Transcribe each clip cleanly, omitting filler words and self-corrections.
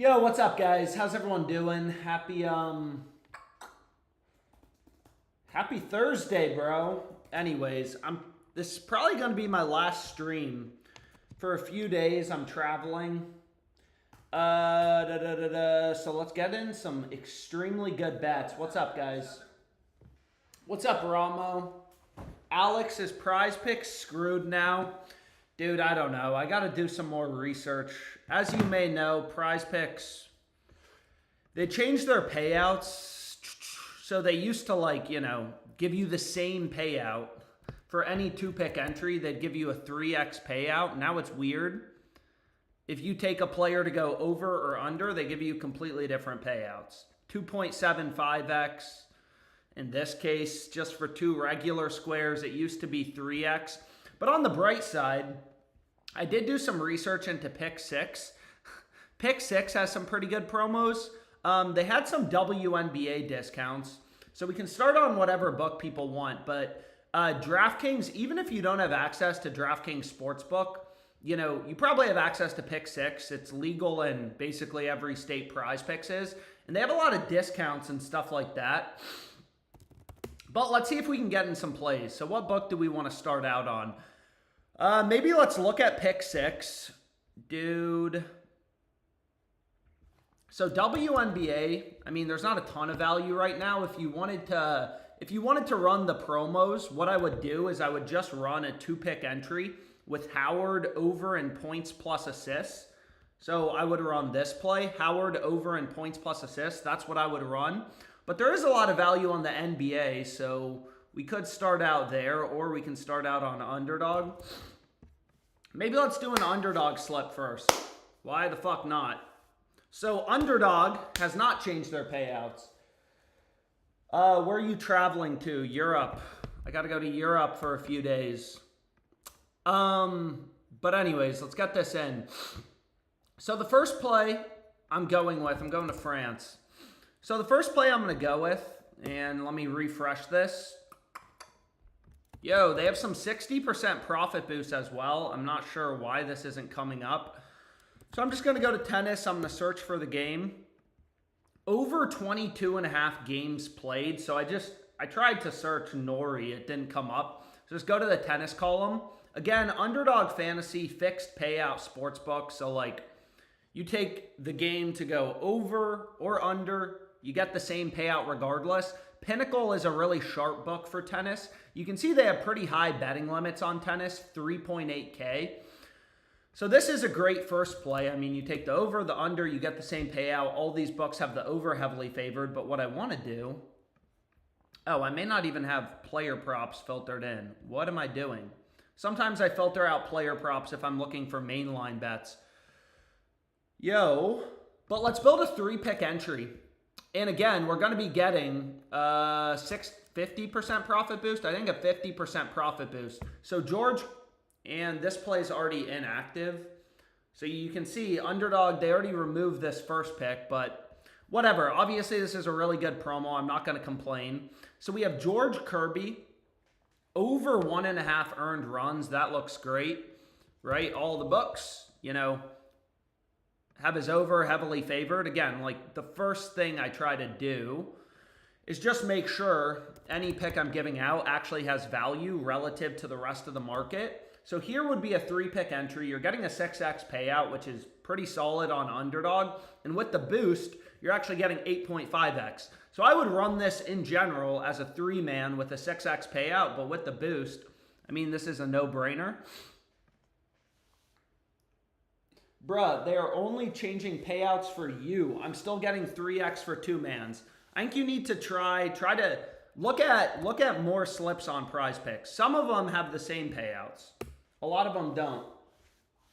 Yo, what's up, guys? How's everyone doing? Happy Thursday, bro. Anyways, this is probably gonna be my last stream for a few days. I'm traveling. So let's get in some extremely good bets. What's up, guys? What's up, Ramo? Alex, is PrizePicks screwed now? Dude, I don't know. I got to do some more research. As you may know, PrizePicks, they changed their payouts. So they used to, give you the same payout. For any two-pick entry, they'd give you a 3x payout. Now it's weird. If you take a player to go over or under, they give you completely different payouts. 2.75x. In this case, just for two regular squares, it used to be 3x. But on the bright side, I did do some research into Pick 6. Pick 6 has some pretty good promos. They had some WNBA discounts. So we can start on whatever book people want. But DraftKings, even if you don't have access to DraftKings Sportsbook, you probably have access to Pick 6. It's legal in basically every state PrizePicks is. And they have a lot of discounts and stuff like that. But let's see if we can get in some plays. So what book do we want to start out on? Maybe let's look at Pick 6. Dude. So WNBA, there's not a ton of value right now. If you wanted to run the promos, what I would do is I would just run a two-pick entry with Howard over in points plus assists. So I would run this play, Howard over in points plus assists. That's what I would run. But there is a lot of value on the NBA, so we could start out there, or we can start out on underdog. Maybe let's do an underdog slip first. Why the fuck not? So underdog has not changed their payouts. Where are you traveling to? Europe. I got to go to Europe for a few days. But anyways, let's get this in. So the first play I'm going to France. So the first play I'm going to go with, and let me refresh this. Yo, they have some 60% profit boost as well. I'm not sure why this isn't coming up. So I'm just going to go to tennis. I'm going to search for the game. Over 22.5 games played. So I tried to search Nori. It didn't come up. So just go to the tennis column. Again, underdog fantasy, fixed payout sportsbook. So you take the game to go over or under. You get the same payout regardless. Pinnacle is a really sharp book for tennis. You can see they have pretty high betting limits on tennis, 3.8K. So this is a great first play. You take the over, the under, you get the same payout. All these books have the over heavily favored. But what I want to do, I may not even have player props filtered in. What am I doing? Sometimes I filter out player props if I'm looking for mainline bets. But let's build a three-pick entry. And again, we're going to be getting 50% profit boost. I think a 50% profit boost. So George, and this play is already inactive. So you can see underdog, they already removed this first pick, but whatever. Obviously, this is a really good promo. I'm not going to complain. So we have George Kirby, over 1.5 earned runs. That looks great, right? All the books, have his over heavily favored. Again, the first thing I try to do is just make sure any pick I'm giving out actually has value relative to the rest of the market. So here would be a three-pick entry. You're getting a 6x payout, which is pretty solid on underdog. And with the boost, you're actually getting 8.5x. So I would run this in general as a three-man with a 6x payout, but with the boost, this is a no-brainer. Bruh, they are only changing payouts for you. I'm still getting 3x for two-mans. I think you need to try to look at more slips on PrizePicks. Some of them have the same payouts. A lot of them don't.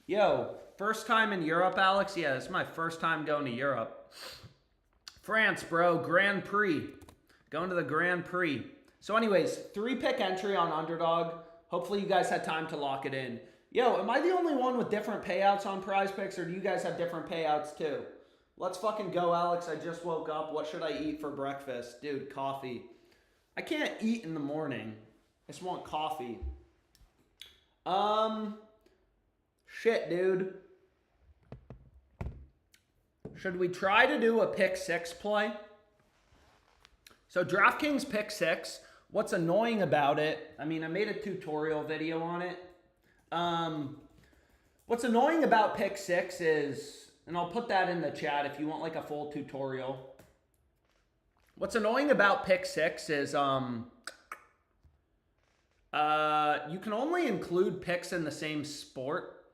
Yo, first time in Europe, Alex? Yeah, this is my first time going to Europe. France, bro. Grand Prix. Going to the Grand Prix. So anyways, three-pick entry on underdog. Hopefully you guys had time to lock it in. Yo, am I the only one with different payouts on PrizePicks, or do you guys have different payouts too? Let's fucking go, Alex. I just woke up. What should I eat for breakfast? Dude, coffee. I can't eat in the morning. I just want coffee. Shit, dude. Should we try to do a pick six play? So DraftKings pick six. What's annoying about it, I mean, I made a tutorial video on it. What's annoying about pick six is, and I'll put that in the chat if you want like a full tutorial. What's annoying about pick six is you can only include picks in the same sport,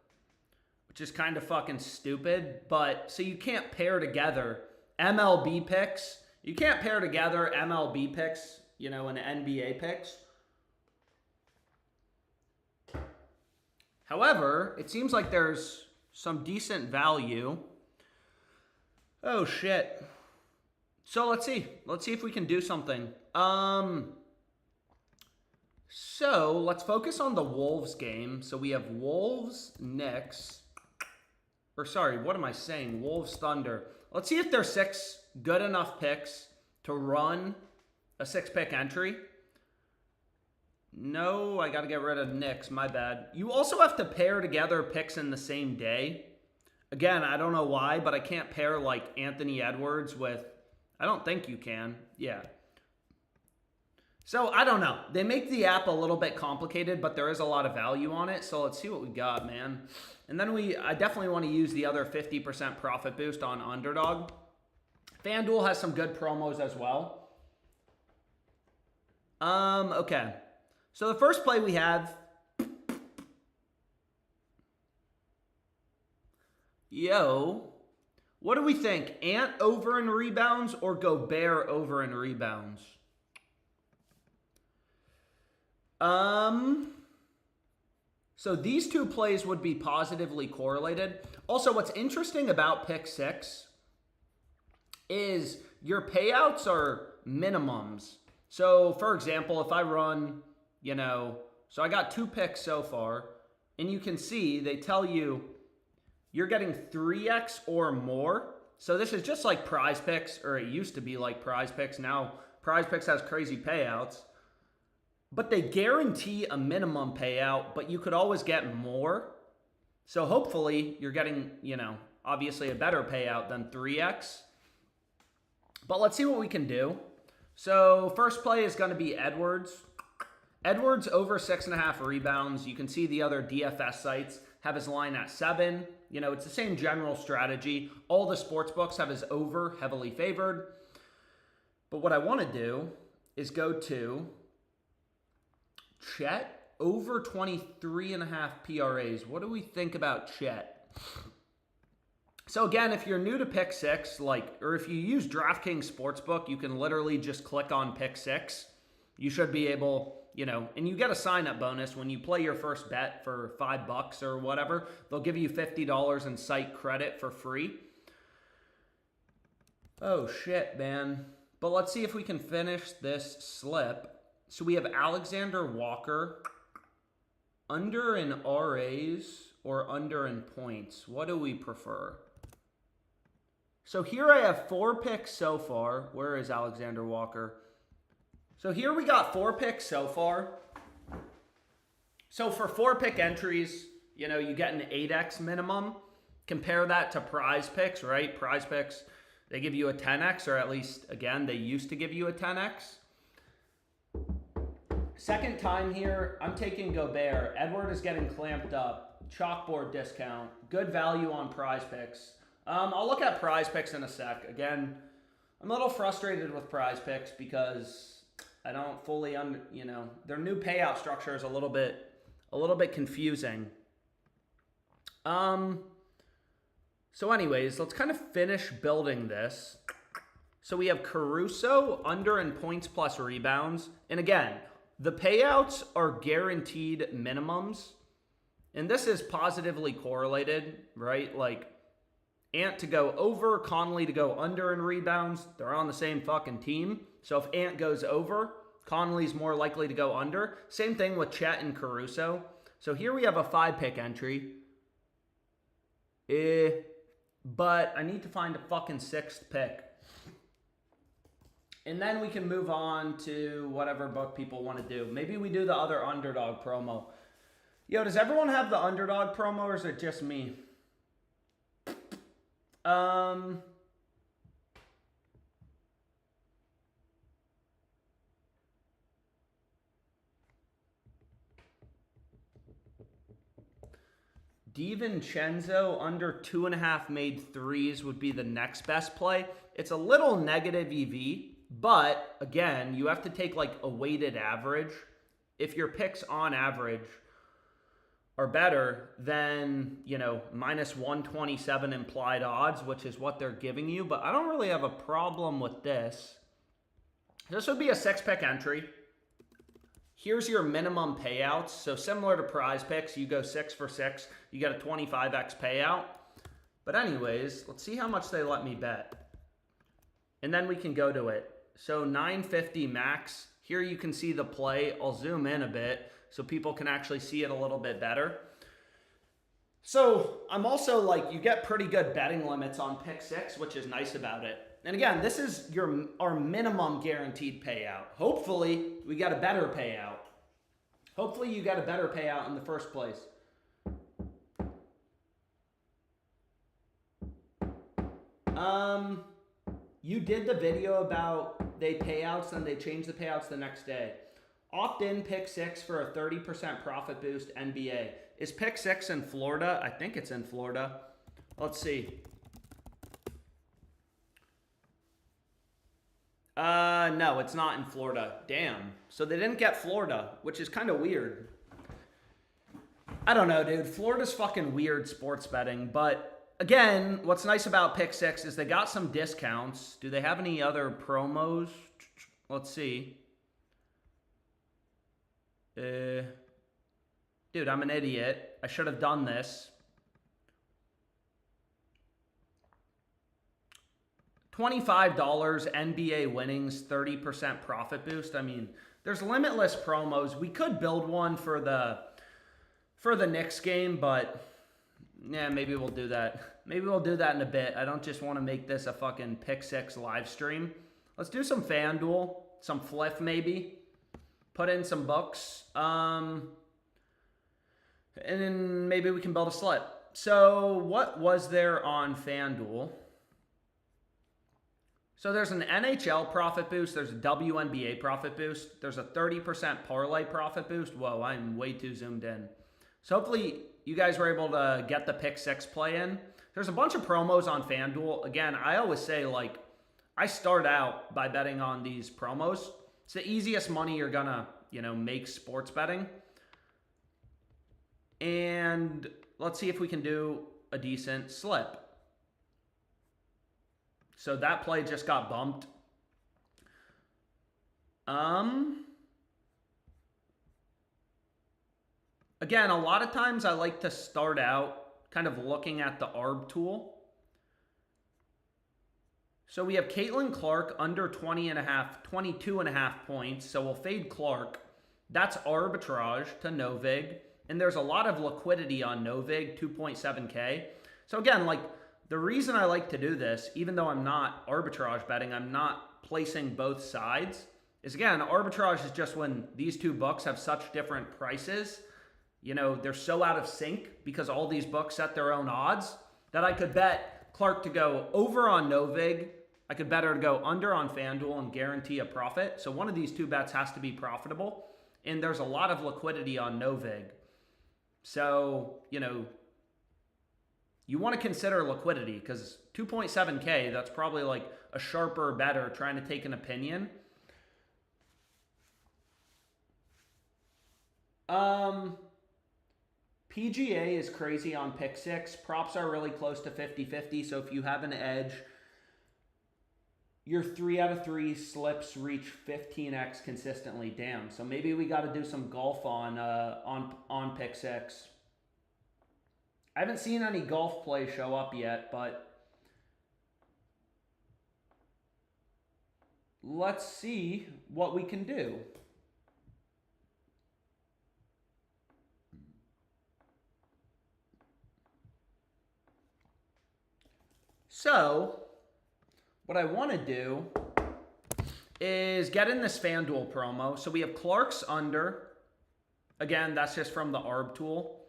which is kind of fucking stupid. But so you can't pair together MLB picks. You can't pair together MLB picks, you know, and NBA picks. However, it seems like there's some decent value. Oh shit. So let's see. Let's see if we can do something. So let's focus on the Wolves game. So we have Wolves, Knicks. Or sorry, what am I saying? Wolves, Thunder. Let's see if there's 6 good enough picks to run a 6-pick entry. No, I got to get rid of Knicks. My bad. You also have to pair together picks in the same day. Again, I don't know why, but I can't pair like Anthony Edwards with... I don't think you can. Yeah. So, I don't know. They make the app a little bit complicated, but there is a lot of value on it. So, let's see what we got, man. And then I definitely want to use the other 50% profit boost on Underdog. FanDuel has some good promos as well. Okay. So, the first play we have... Yo... What do we think? Ant over in rebounds or Gobert over in rebounds? So these two plays would be positively correlated. Also, what's interesting about pick 6 is your payouts are minimums. So, for example, if I run, you know, so I got 2 picks so far, and you can see they tell you you're getting 3x or more. So this is just like PrizePicks, or it used to be like PrizePicks. Now PrizePicks has crazy payouts. But they guarantee a minimum payout, but you could always get more. So hopefully you're getting, you know, obviously a better payout than 3x. But let's see what we can do. So first play is going to be Edwards. Edwards over 6.5 rebounds. You can see the other DFS sites have his line at 7. You know, it's the same general strategy. All the sports books have his over heavily favored. But what I want to do is go to Chet over 23.5 PRAs. What do we think about Chet? So again, if you're new to pick 6, or if you use DraftKings Sportsbook, you can literally just click on pick 6. You should be able, you know, and you get a sign-up bonus when you play your first bet for $5 or whatever. They'll give you $50 in site credit for free. Oh, shit, man. But let's see if we can finish this slip. So we have Alexander Walker, under in RAs or under in points. What do we prefer? So here I have 4 picks so far. Where is Alexander Walker? So here we got 4 picks so far. So for 4 pick entries, you know, you get an 8x minimum. Compare that to PrizePicks, right? PrizePicks, they give you a 10x, or at least, again, they used to give you a 10x. Second time here, I'm taking Gobert. Edward is getting clamped up. Chalkboard discount. Good value on PrizePicks. I'll look at PrizePicks in a sec. Again, I'm a little frustrated with PrizePicks because I don't fully you know, their new payout structure is a little bit confusing. So anyways, let's kind of finish building this. So we have Caruso under in points plus rebounds. And again, the payouts are guaranteed minimums. And this is positively correlated, right? Like Ant to go over, Conley to go under in rebounds. They're on the same fucking team. So if Ant goes over, Conley's more likely to go under. Same thing with Chet and Caruso. So here we have a 5-pick entry. But I need to find a fucking 6th pick. And then we can move on to whatever book people want to do. Maybe we do the other Underdog promo. Yo, does everyone have the Underdog promo, or is it just me? DiVincenzo under 2.5 made threes would be the next best play. It's a little negative EV, but again, you have to take like a weighted average. If your picks on average are better than, minus 127 implied odds, which is what they're giving you, but I don't really have a problem with this. This would be a 6-pick entry. Here's your minimum payouts. So similar to PrizePicks, you go 6 for 6, you get a 25x payout. But anyways, let's see how much they let me bet. And then we can go to it. So 950 max. Here you can see the play. I'll zoom in a bit so people can actually see it a little bit better. So I'm also like, you get pretty good betting limits on pick 6, which is nice about it. And again, this is our minimum guaranteed payout. Hopefully, we got a better payout. Hopefully, you got a better payout in the first place. You did the video about they payouts and they change the payouts the next day. Opt in pick 6 for a 30% profit boost NBA. Is pick 6 in Florida? I think it's in Florida. Let's see. No, it's not in Florida. Damn. So they didn't get Florida, which is kind of weird. I don't know, dude. Florida's fucking weird sports betting. But again, what's nice about pick 6 is they got some discounts. Do they have any other promos? Let's see. Dude, I'm an idiot. I should have done this. $25 NBA winnings, 30% profit boost. I mean, there's limitless promos. We could build one for the Knicks game, but yeah, maybe we'll do that. Maybe we'll do that in a bit. I don't just want to make this a fucking pick 6 live stream. Let's do some FanDuel, some Fliff maybe. Put in some bucks. And then maybe we can build a slip. So what was there on FanDuel? So there's an NHL profit boost. There's a WNBA profit boost. There's a 30% parlay profit boost. Whoa, I'm way too zoomed in. So hopefully you guys were able to get the pick 6 play in. There's a bunch of promos on FanDuel. Again, I always say, like, I start out by betting on these promos. It's the easiest money you're gonna, make sports betting. And let's see if we can do a decent slip. So that play just got bumped. Again, a lot of times I like to start out kind of looking at the ARB tool. So we have Caitlin Clark under 22.5 points. So we'll fade Clark. That's arbitrage to Novig. And there's a lot of liquidity on Novig, 2.7K. So again, like, the reason I like to do this, even though I'm not arbitrage betting, I'm not placing both sides, is again, arbitrage is just when these two books have such different prices. They're so out of sync because all these books set their own odds that I could bet Clark to go over on Novig. I could bet her to go under on FanDuel and guarantee a profit. So one of these two bets has to be profitable. And there's a lot of liquidity on Novig. So, you want to consider liquidity because 2.7K, that's probably like a sharper better trying to take an opinion. PGA is crazy on pick 6. Props are really close to 50-50. So if you have an edge, your 3 out of 3 slips reach 15x consistently. Damn. So maybe we got to do some golf on pick 6. I haven't seen any golf play show up yet, but let's see what we can do. So, what I want to do is get in this FanDuel promo. So we have Clark's under. Again, that's just from the ARB tool.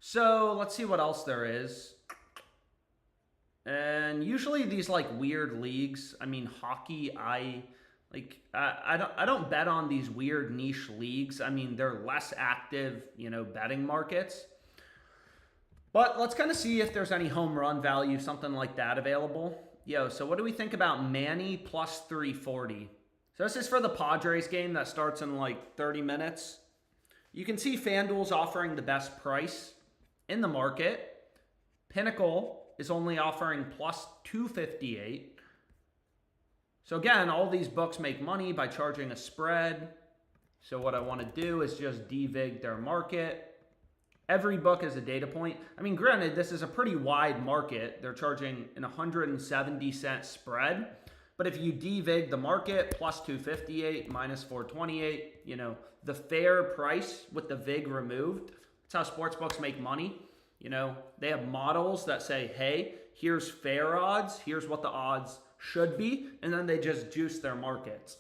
So let's see what else there is. And usually these like weird leagues, I mean hockey, I don't bet on these weird niche leagues. I mean, they're less active, betting markets. But let's kind of see if there's any home run value, something like that available. Yo, so what do we think about Manny plus 340? So this is for the Padres game that starts in like 30 minutes. You can see FanDuel's offering the best price in the market. Pinnacle is only offering plus 258. So again, all these books make money by charging a spread. So what I want to do is just devig their market. Every book is a data point. I mean, granted, this is a pretty wide market. They're charging an 170-cent spread. But if you devig the market, plus 258, minus 428, you know, the fair price with the vig removed, that's how sportsbooks make money. You know, they have models that say, hey, here's fair odds, here's what the odds should be, and then they just juice their markets.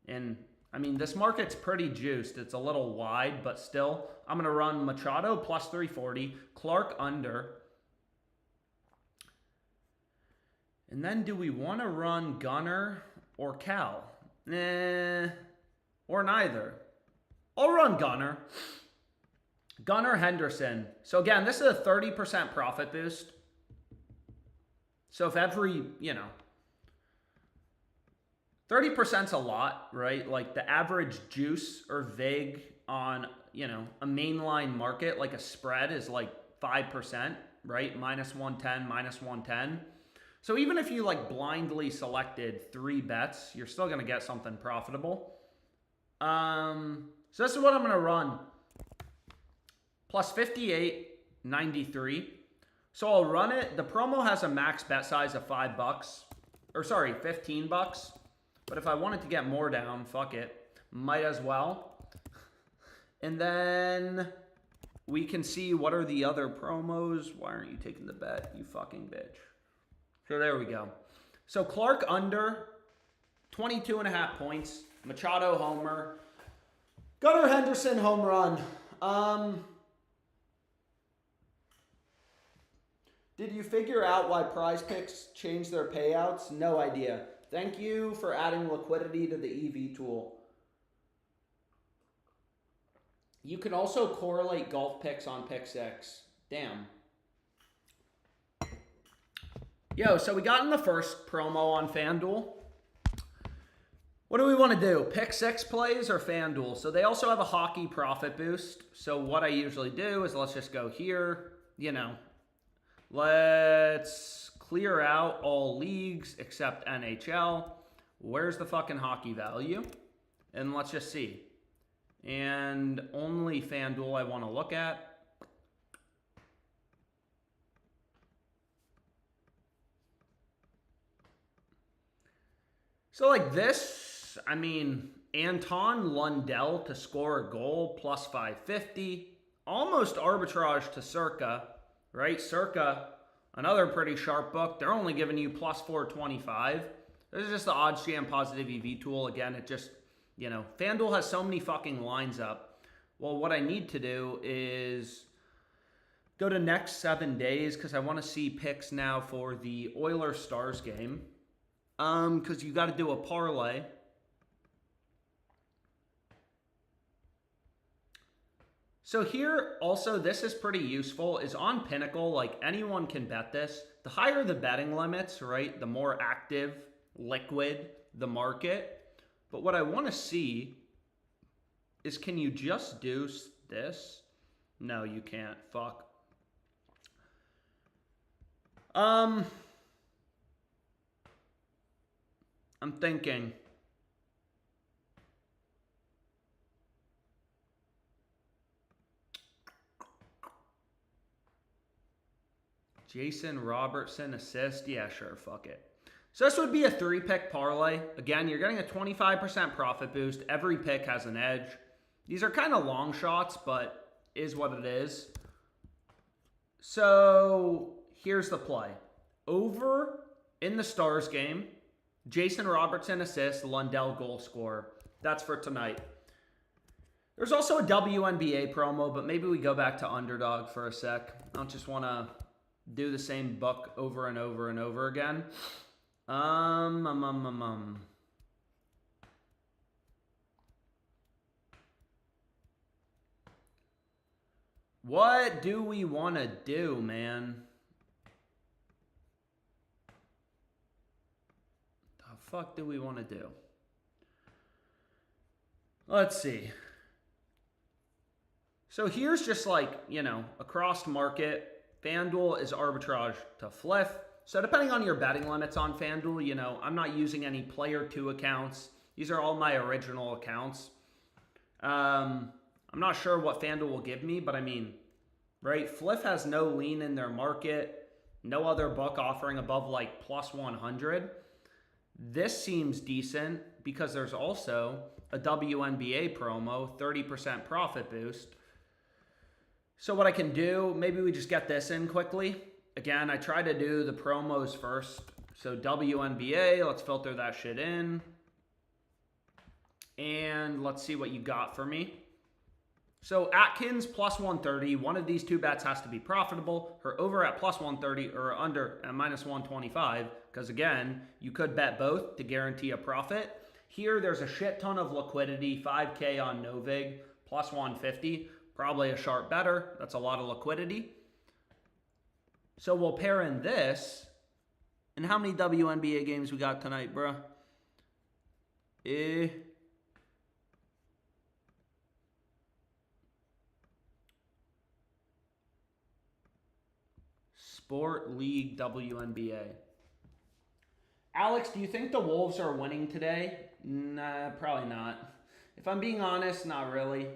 And I mean, this market's pretty juiced. It's a little wide, but still, I'm going to run Machado plus 340, Clark under. And then do we want to run Gunnar or Cal? Or neither. I'll run Gunnar. Gunnar Henderson. So again, this is a 30% profit boost. So if every, 30%'s a lot, right? Like the average juice or vig on, a mainline market, like a spread is like 5%, right? Minus 110, minus 110. So even if you like blindly selected 3 bets, you're still going to get something profitable. So this is what I'm going to run. Plus 58.93. So I'll run it. The promo has a max bet size of $5. Or sorry, $15. But if I wanted to get more down, fuck it. Might as well. And then we can see what are the other promos. Why aren't you taking the bet, you fucking bitch? So there we go. So Clark under 22.5 points. Machado homer. Gunnar Henderson home run. Did you figure out why PrizePicks changed their payouts? No idea. Thank you for adding liquidity to the EV tool. You can also correlate golf picks on Pick 6. Damn. Yo, so we got in the first promo on FanDuel. What do we want to do? Pick 6 plays or FanDuel? So they also have a hockey profit boost. So what I usually do is let's just go here. Let's clear out all leagues except NHL. Where's the fucking hockey value? And let's just see. And only FanDuel I want to look at. So like this, I mean, Anton Lundell to score a goal plus 550. Almost arbitrage to Circa, right? Circa, another pretty sharp book. They're only giving you plus 425. This is just the odds jam positive EV tool. Again, it just, FanDuel has so many fucking lines up. Well, what I need to do is go to next 7 days because I want to see picks now for the Oilers Stars game. Because you got to do a parlay. So here, also, this is pretty useful, is on Pinnacle, like anyone can bet this. The higher the betting limits, right, the more active, liquid the market. But what I want to see is, can you just do this? No, you can't. Fuck. I'm thinking. Jason Robertson assist. Yeah, sure. Fuck it. So this would be a 3-pick parlay. Again, you're getting a 25% profit boost. Every pick has an edge. These are kind of long shots, but is what it is. So here's the play. Over in the Stars game, Jason Robertson assist, Lundell goal scorer. That's for tonight. There's also a WNBA promo, but maybe we go back to underdog for a sec. I don't just want to do the same book over and over and over again. What do we want to do, man? The fuck do we want to do? Let's see. So here's just like, across market. FanDuel is arbitrage to Fliff. So depending on your betting limits on FanDuel, I'm not using any player 2 accounts. These are all my original accounts. I'm not sure what FanDuel will give me, but I mean, right? Fliff has no lean in their market. No other book offering above like plus 100. This seems decent because there's also a WNBA promo, 30% profit boost. So what I can do, maybe we just get this in quickly. Again, I try to do the promos first. So WNBA, let's filter that shit in. And let's see what you got for me. So Atkins plus 130. One of these two bets has to be profitable. Her over at plus 130 or under at minus 125. Because again, you could bet both to guarantee a profit. Here, there's a shit ton of liquidity. 5K on Novig plus 150. Probably a sharp better. That's a lot of liquidity. So we'll pair in this. And how many WNBA games we got tonight, bruh? Sport League WNBA. Alex, do you think the Wolves are winning today? Nah, probably not. If I'm being honest, not really.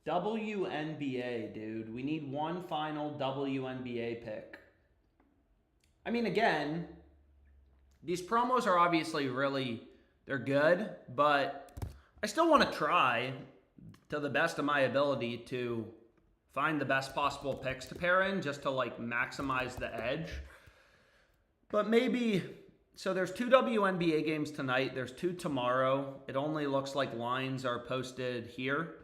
WNBA, dude. We need one final WNBA pick. I mean, again, these promos are obviously they're good, but I still want to try to the best of my ability to find the best possible picks to pair in just to like maximize the edge. But maybe, so there's 2 WNBA games tonight. There's 2 tomorrow. It only looks like lines are posted here.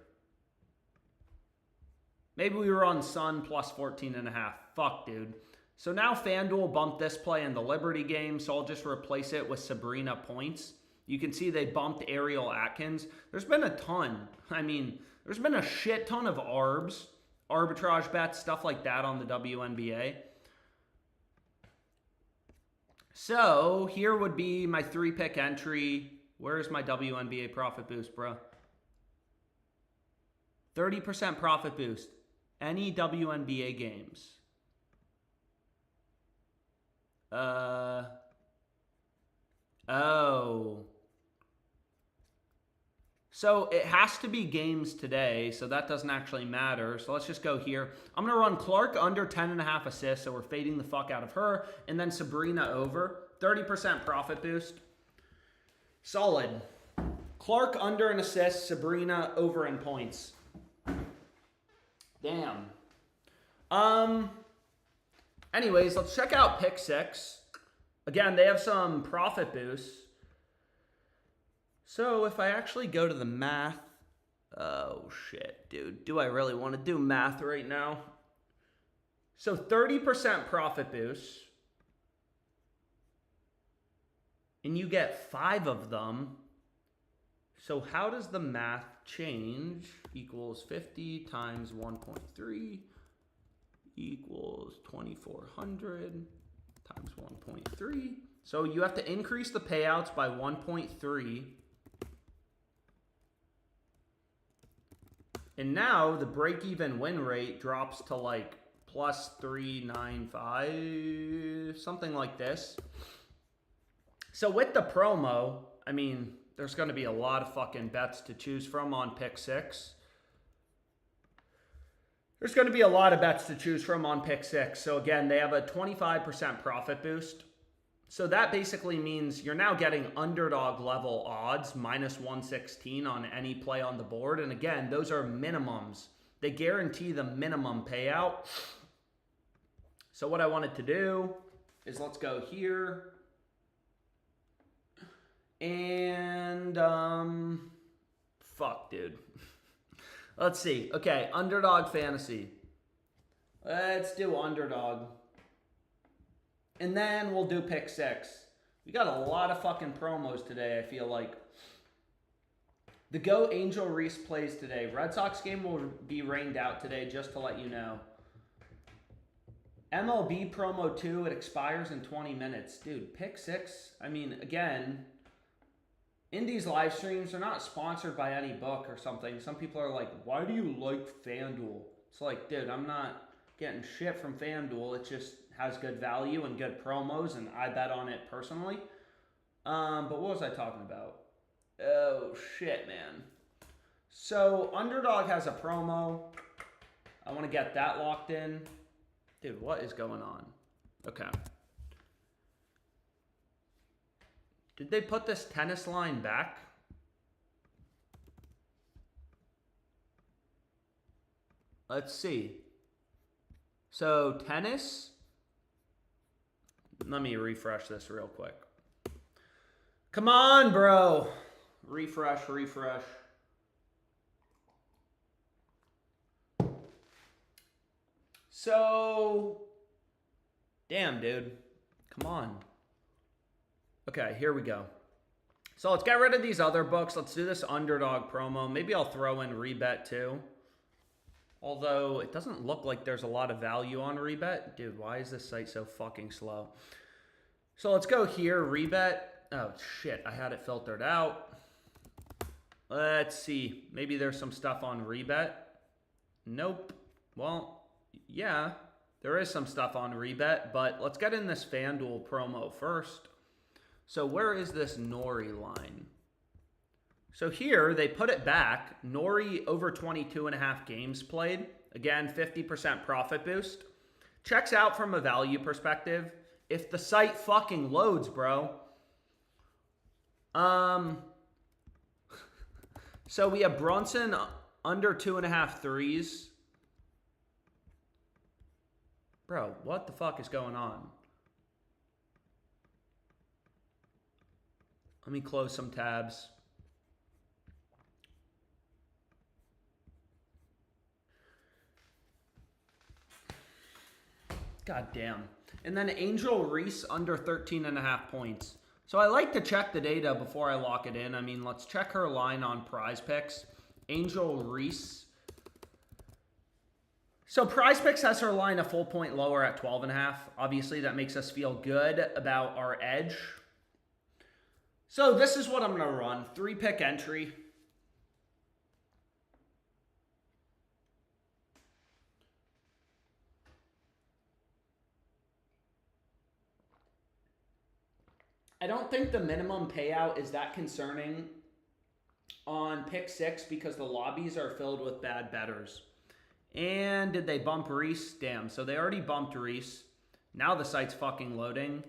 Maybe we run Sun plus 14.5. Fuck, dude. So now FanDuel bumped this play in the Liberty game, so I'll just replace it with Sabrina points. You can see they bumped Ariel Atkins. There's been a ton. I mean, there's been a shit ton of ARBs, arbitrage bets, stuff like that on the WNBA. So here would be my 3-pick entry. Where's my WNBA profit boost, bro? 30% profit boost. Any WNBA games. Oh. So it has to be games today, so that doesn't actually matter. So let's just go here. I'm going to run Clark under 10.5 assists, so we're fading the fuck out of her. And then Sabrina over. 30% profit boost. Solid. Clark under an assist, Sabrina over in points. Damn. Anyways, let's check out pick 6. Again, they have some profit boosts. So if I actually go to the math, oh shit, dude. Do I really want to do math right now? So 30% profit boost. And you get 5 of them. So how does the math change? Equals 50 times 1.3 equals 2,400 times 1.3. So you have to increase the payouts by 1.3. And now the break-even win rate drops to like plus 395, something like this. So with the promo, I mean, there's going to be a lot of fucking bets to choose from on pick 6. There's going to be a lot of bets to choose from on pick 6. So again, they have a 25% profit boost. So that basically means you're now getting underdog level odds, minus 116 on any play on the board. And again, those are minimums. They guarantee the minimum payout. So what I wanted to do is let's go here. And, fuck, dude. Let's see. Okay, underdog fantasy. Let's do underdog. And then we'll do pick 6. We got a lot of fucking promos today, I feel like. The Go Angel Reese plays today. Red Sox game will be rained out today, just to let you know. MLB promo 2, it expires in 20 minutes. Dude, pick 6. I mean, again, in these live streams, they're not sponsored by any book or something. Some people are like, why do you like FanDuel? It's like, dude, I'm not getting shit from FanDuel. It just has good value and good promos, and I bet on it personally. But what was I talking about? Oh, shit, man. So, Underdog has a promo. I want to get that locked in. Dude, what is going on? Okay. Did they put this tennis line back? Let's see. So, tennis. Let me refresh this real quick. Come on, bro. Refresh. So, damn, dude. Come on. Okay, here we go. So let's get rid of these other books. Let's do this Underdog promo. Maybe I'll throw in Rebet too. Although it doesn't look like there's a lot of value on Rebet. Dude, why is this site so fucking slow? So let's go here, Rebet. Oh, shit, I had it filtered out. Let's see. Maybe there's some stuff on Rebet. Nope. Well, yeah, there is some stuff on Rebet, but let's get in this FanDuel promo first. So where is this Nori line? So here, they put it back. Nori over 22.5 games played. Again, 50% profit boost. Checks out from a value perspective. If the site fucking loads, bro. So we have Brunson under 2.5 threes. Bro, what the fuck is going on? Let me close some tabs. God damn. And then Angel Reese under 13.5 points. So I like to check the data before I lock it in. I mean, let's check her line on PrizePicks. Angel Reese. So PrizePicks has her line a full point lower at 12.5. Obviously, that makes us feel good about our edge. So this is what I'm going to run. 3-pick entry. I don't think the minimum payout is that concerning on pick 6 because the lobbies are filled with bad bettors. And did they bump Reese? Damn, so they already bumped Reese. Now the site's fucking loading.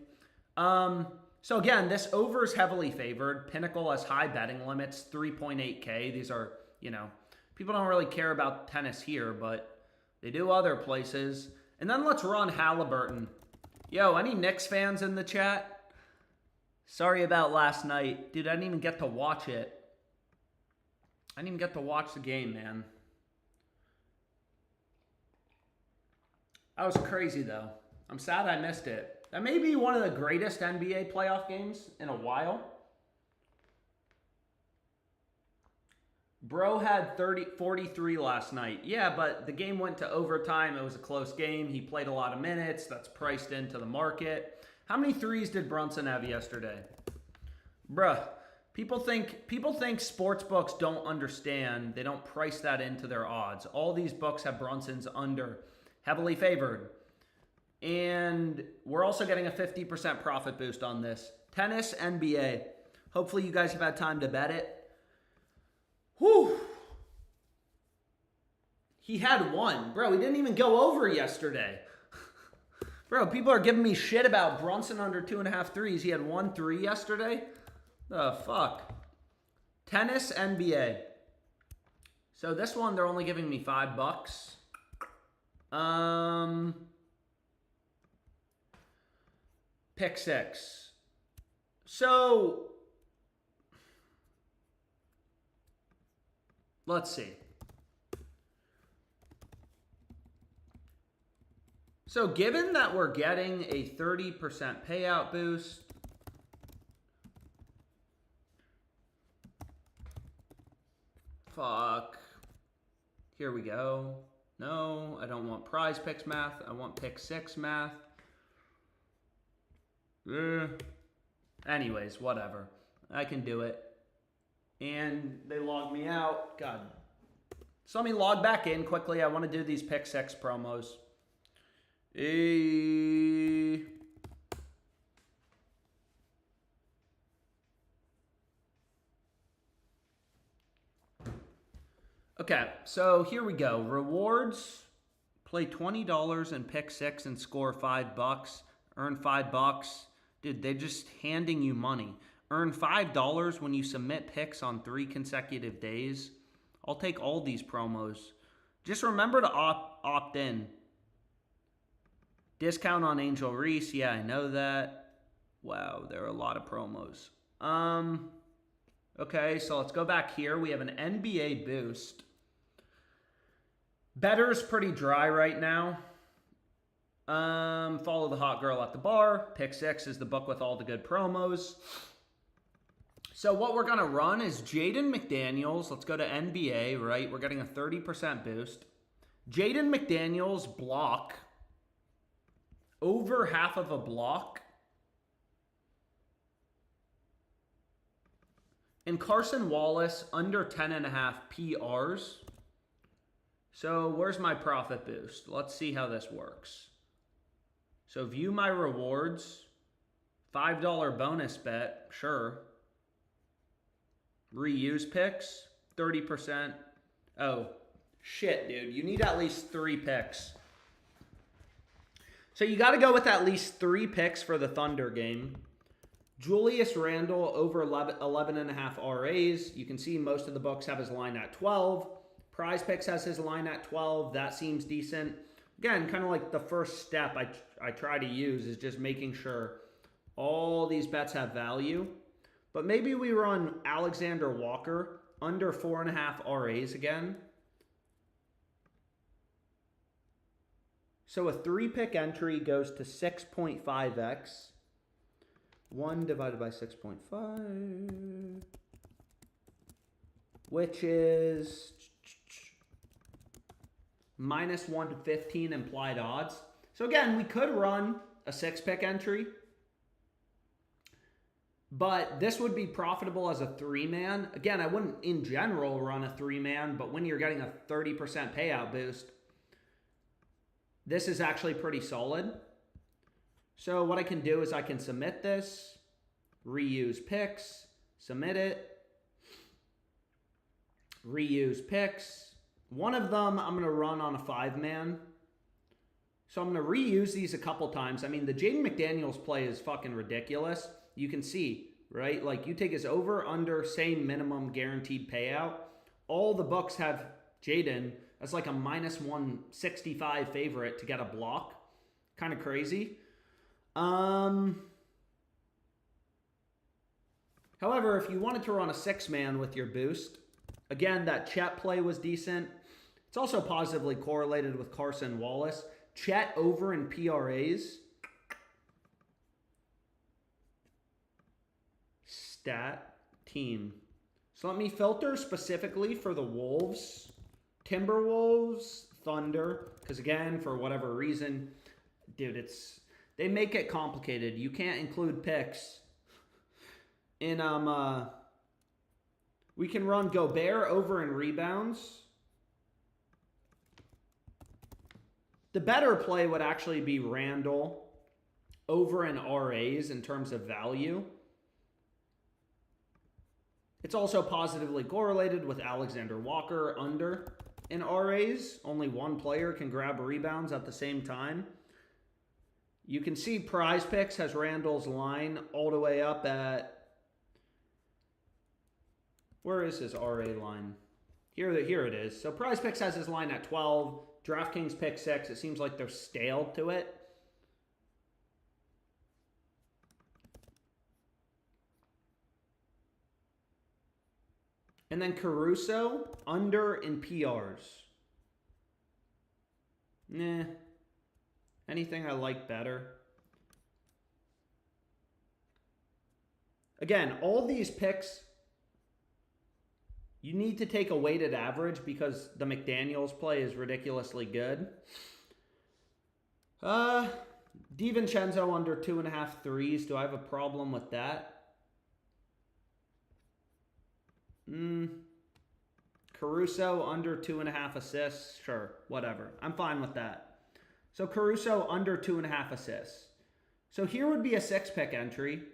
So again, this over is heavily favored. Pinnacle has high betting limits, 3.8K. These are, you know, people don't really care about tennis here, but they do other places. And then let's run Halliburton. Yo, any Knicks fans in the chat? Sorry about last night. Dude, I didn't even get to watch it. I didn't even get to watch the game, man. That was crazy, though. I'm sad I missed it. That may be one of the greatest NBA playoff games in a while. Bro had 43 last night. Yeah, but the game went to overtime. It was a close game. He played a lot of minutes. That's priced into the market. How many threes did Brunson have yesterday? Bruh, people think sports books don't understand. They don't price that into their odds. All these books have Brunson's under. Heavily favored. And we're also getting a 50% profit boost on this. Tennis, NBA. Hopefully you guys have had time to bet it. Whew. He had one. Bro, he didn't even go over yesterday. Bro, people are giving me shit about Brunson under 2.5 threes. He had 1 3 yesterday. The fuck? Tennis, NBA. So this one, they're only giving me $5. Pick 6. So, let's see. So given that we're getting a 30% payout boost, fuck. Here we go. No, I don't want PrizePicks math. I want Pick 6 math. Anyways, whatever. I can do it. And they logged me out. God. So let me log back in quickly. I want to do these Pick 6 promos. Okay, so here we go. Rewards. Play $20 and Pick 6 and score $5. Earn $5. Dude, they're just handing you money. Earn $5 when you submit picks on 3 consecutive days. I'll take all these promos. Just remember to opt in. Discount on Angel Reese. Yeah, I know that. Wow, there are a lot of promos. Okay, so let's go back here. We have an NBA boost. Better's pretty dry right now. Follow the hot girl at the bar. Pick 6 is the book with all the good promos. So what we're going to run is Jaden McDaniels. Let's go to NBA, right? We're getting a 30% boost. Jaden McDaniels block. Over half of a block. And Carson Wallace under 10.5 PRs. So where's my profit boost? Let's see how this works. So view my rewards. $5 bonus bet, sure. Reuse picks, 30%. Oh, shit, dude. You need at least 3 picks. So you got to go with at least 3 picks for the Thunder game. Julius Randle over 11.5 RAs. You can see most of the books have his line at 12. PrizePicks has his line at 12. That seems decent. Again, kind of like the first step I try to use is just making sure all these bets have value. But maybe we run Alexander Walker under 4.5 RAs again. So a 3-pick entry goes to 6.5x. 1 divided by 6.5, which is minus 115 implied odds. So again, we could run a 6-pick entry, but this would be profitable as a 3-man. Again, I wouldn't in general run a 3-man, but when you're getting a 30% payout boost, this is actually pretty solid. So what I can do is I can submit this, reuse picks, submit it, reuse picks. One of them I'm going to run on a 5-man. So I'm going to reuse these a couple times. I mean, the Jaden McDaniels play is fucking ridiculous. You can see, right? Like you take his over, under, same minimum guaranteed payout. All the books have Jaden as like a minus 165 favorite to get a block. Kind of crazy. However, if you wanted to run a 6-man with your boost, again, that Chet play was decent. It's also positively correlated with Carson Wallace. Chet over in PRAs. Stat team. So let me filter specifically for the Wolves, Timberwolves, Thunder, because again, for whatever reason, dude, they make it complicated. You can't include picks. In we can run Gobert over in rebounds. The better play would actually be Randall over in RAs in terms of value. It's also positively correlated with Alexander Walker under in RAs. Only one player can grab rebounds at the same time. You can see PrizePicks has Randall's line all the way up at... Where is his RA line? Here it is. So PrizePicks has his line at 12. DraftKings pick 6. It seems like they're stale to it. And then Caruso under in PRs. Nah. Anything I like better. Again, all these picks You need to take a weighted average because the McDaniels play is ridiculously good. DiVincenzo under 2.5 threes. Do I have a problem with that? Caruso under 2.5 assists. Sure, whatever. I'm fine with that. So Caruso under 2.5 assists. So here would be a 6-pick entry.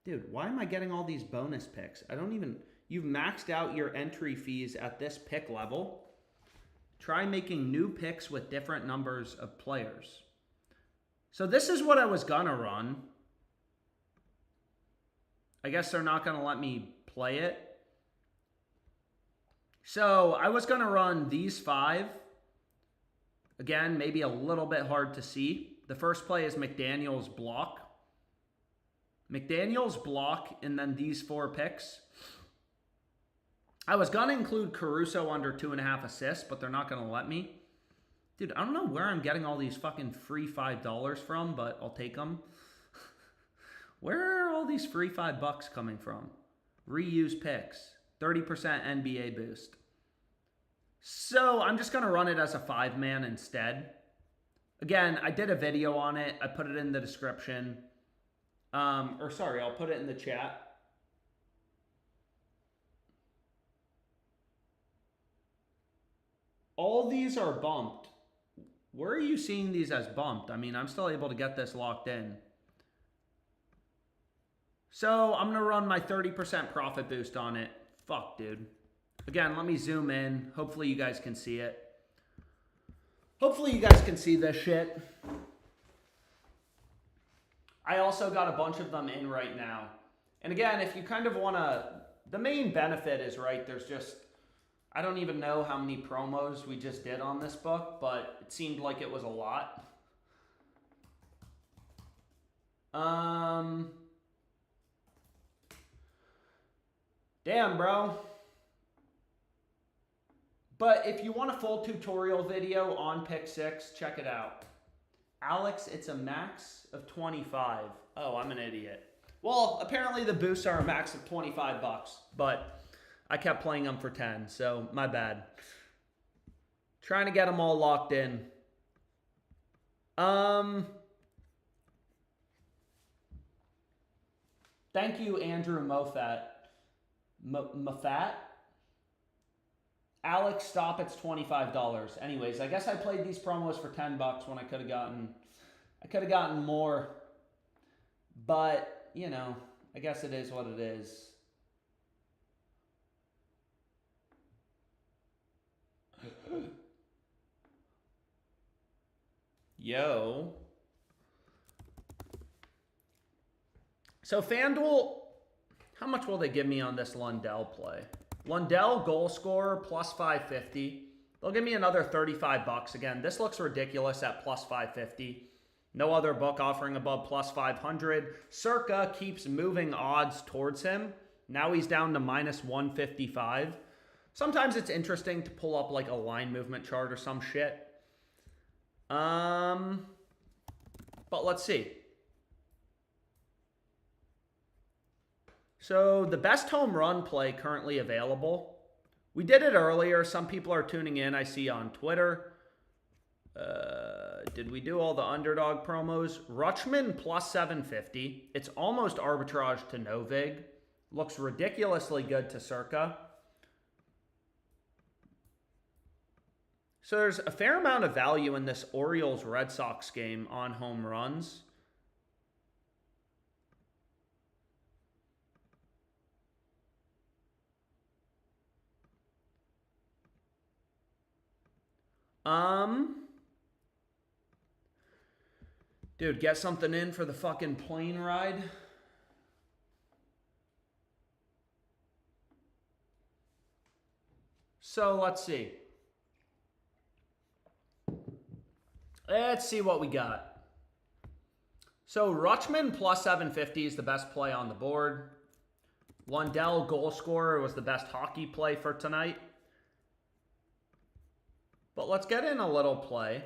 Dude, why am I getting all these bonus picks? I don't even... You've maxed out your entry fees at this pick level. Try making new picks with different numbers of players. So this is what I was gonna run. I guess they're not gonna let me play it. So I was gonna run these 5. Again, maybe a little bit hard to see. The first play is McDaniels block. McDaniels block, and then these 4 picks. I was going to include Caruso under 2.5 assists, but they're not going to let me. Dude, I don't know where I'm getting all these fucking free $5 from, but I'll take them. Where are all these free $5 coming from? Reuse picks. 30% NBA boost. So I'm just going to run it as a 5-man instead. Again, I did a video on it. I put it in the description. I'll put it in the chat. All these are bumped. Where are you seeing these as bumped? I mean, I'm still able to get this locked in. So I'm going to run my 30% profit boost on it. Fuck, dude. Again, let me zoom in. Hopefully you guys can see it. Hopefully you guys can see this shit. I also got a bunch of them in right now. And again, if you kind of want to... The main benefit is, right, there's just... I don't even know how many promos we just did on this book, but it seemed like it was a lot. Damn, bro. But if you want a full tutorial video on Pick 6, check it out. Alex, it's a max of 25. Oh, I'm an idiot. Well, apparently the boosts are a max of $25, but I kept playing them for 10, so my bad. Trying to get them all locked in. Thank you, Andrew Mofat. Mofat? Alex, stop, it's $25. Anyways, I guess I played these promos for $10 when I could have gotten more. But, you know, I guess it is what it is. Yo. So FanDuel, how much will they give me on this Lundell play? Lundell goal scorer plus 550. They'll give me another $35. Again, this looks ridiculous at plus 550. No other book offering above plus 500. Circa keeps moving odds towards him. Now he's down to minus 155. Sometimes it's interesting to pull up like a line movement chart or some shit. But let's see. So the best home run play currently available. We did it earlier. Some people are tuning in, I see on Twitter. Did we do all the underdog promos? Rutschman plus 750. It's almost arbitrage to no vig. Looks ridiculously good to Circa. So there's a fair amount of value in this Orioles-Red Sox game on home runs. Dude, get something in for the fucking plane ride. So let's see. Let's see what we got. So Rutschman plus 750 is the best play on the board. Lundell goal scorer was the best hockey play for tonight. But let's get in a little play.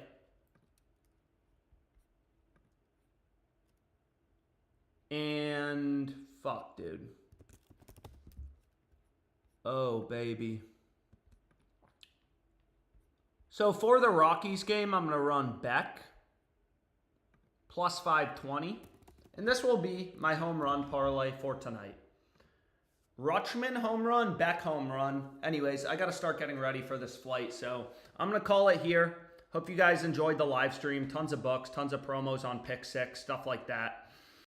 And fuck, dude. Oh, baby. So for the Rockies game, I'm going to run Beck plus 520. And this will be my home run parlay for tonight. Rutschman home run, Beck home run. Anyways, I got to start getting ready for this flight. So I'm going to call it here. Hope you guys enjoyed the live stream. Tons of books, tons of promos on Pick 6, stuff like that.